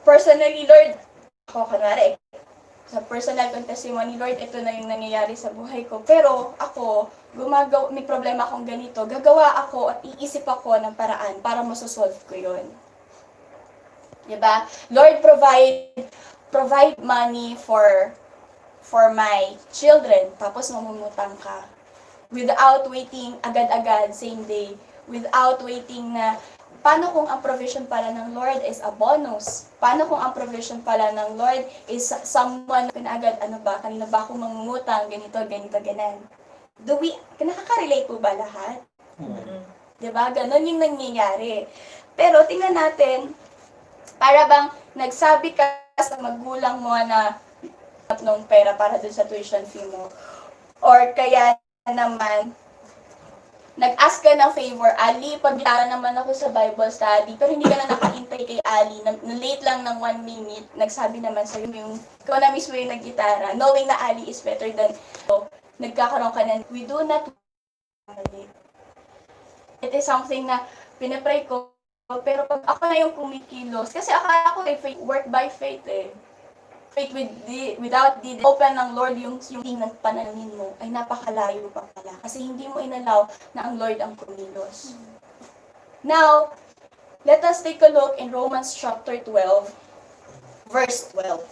personally, Lord, ako kunwari, sa personal kong testimony, Lord, ito na yung nangyayari sa buhay ko. Pero ako, may problema akong ganito, gagawa ako at iisip ako ng paraan para masosolve ko yun. Diba? Lord, provide money for my children, tapos mamumutang ka. Without waiting agad-agad, same day. Without waiting na, paano kung ang provision pala ng Lord is a bonus? Paano kung ang provision pala ng Lord is someone na agad, ano ba, kanina ba ako mangungutang, ganito, ganan. Nakaka-relate po ba lahat? Diba? Ganon yung nangyayari. Pero tingnan natin, para bang nagsabi ka sa magulang mo na ng pera para dun sa tuition fee mo. Or kaya naman, nag-ask ka ng favor, Ali, pagbitara naman ako sa Bible study, pero hindi ka na nakahintay kay Ali, na late lang ng 1 minute, nagsabi naman sa'yo yung, ikaw na mismo yung nag-gitara, knowing na Ali is better than, so, nagkakaroon ka na, we do not late. It is something na pinapray ko, pero pag ako na yung kumikilos, kasi akala ko work by faith eh. Faith without the open ng Lord yung ng panalangin mo ay napakalayo pa pala. Kasi hindi mo inalaw na ang Lord ang kumilos. Now, let us take a look in Romans chapter 12, verse 12.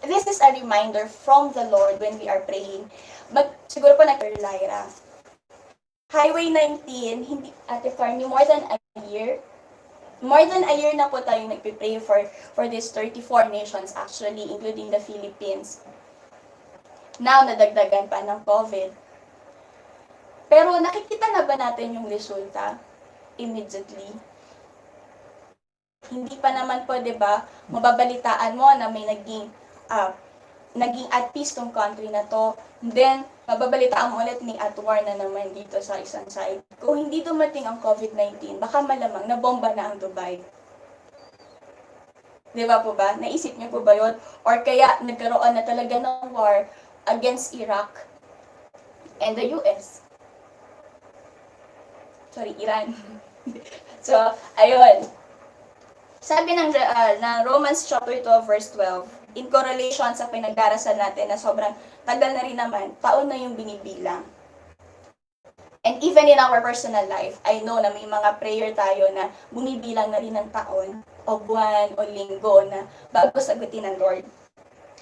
This is a reminder from the Lord when we are praying. Siguro po Lyra. Highway 19, hindi Ate Farney, more than a year na po tayong nagpipray for these 34 nations actually, including the Philippines. Now, nadagdagan pa ng COVID. Pero nakikita na ba natin yung resulta immediately? Hindi pa naman po, di ba? Mababalitaan mo na may naging at peace tong country na to. Then, mababalitaan mo ulit ni at war na naman dito sa isang side. Kung hindi dumating ang COVID-19, baka malamang na bomba na ang Dubai. Di ba po ba? Naisip niyo po ba yun? Or kaya nagkaroon na talaga ng war against Iraq and the US. Sorry, Iran. So, ayun. Sabi ng Romans chapter 12, verse 12, in correlation sa pinagdarasal natin na sobrang tagal na rin naman, taon na yung binibilang. And even in our personal life, I know na may mga prayer tayo na bumibilang na rin ng taon, o buwan, o linggo na bago sagutin ng Lord.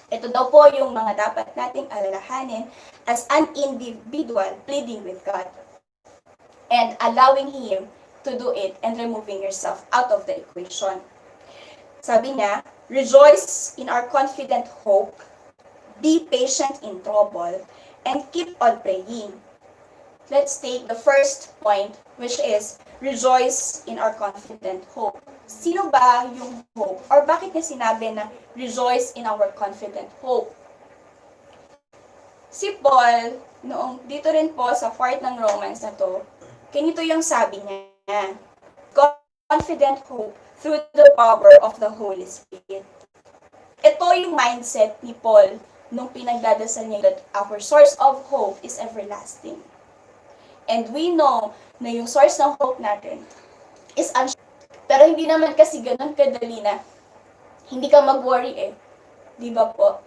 Ito daw po yung mga dapat nating alalahanin as an individual pleading with God and allowing Him to do it and removing yourself out of the equation. Sabi niya, rejoice in our confident hope, be patient in trouble, and keep on praying. Let's take the first point, which is rejoice in our confident hope. Sino ba yung hope? Or bakit niya sinabi na rejoice in our confident hope? Si Paul, dito rin po sa part ng Romans na to, ganito yung sabi niya, confident hope through the power of the Holy Spirit. Ito yung mindset ni Paul nung pinagdadasal niya that our source of hope is everlasting. And we know na yung source ng hope natin is pero hindi naman kasi ganun kadali na hindi ka mag-worry eh. Di ba po?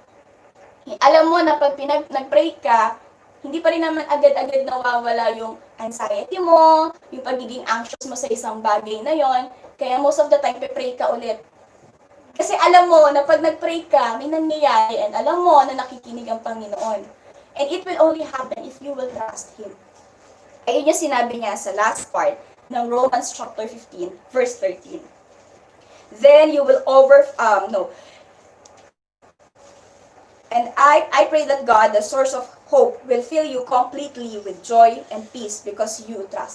Alam mo na pag nag-pray ka, hindi pa rin naman agad-agad nawawala yung anxiety mo, yung pagiging anxious mo sa isang bagay na yon. Kaya most of the time, pray ka ulit. Kasi alam mo na pag nag-pray ka, may nangyayari and alam mo na nakikinig ang Panginoon. And it will only happen if you will trust Him. Ayun yung sinabi niya sa last part ng Romans chapter 15, verse 13. Then you will And I pray that God, the source of hope, will fill you completely with joy and peace because you trust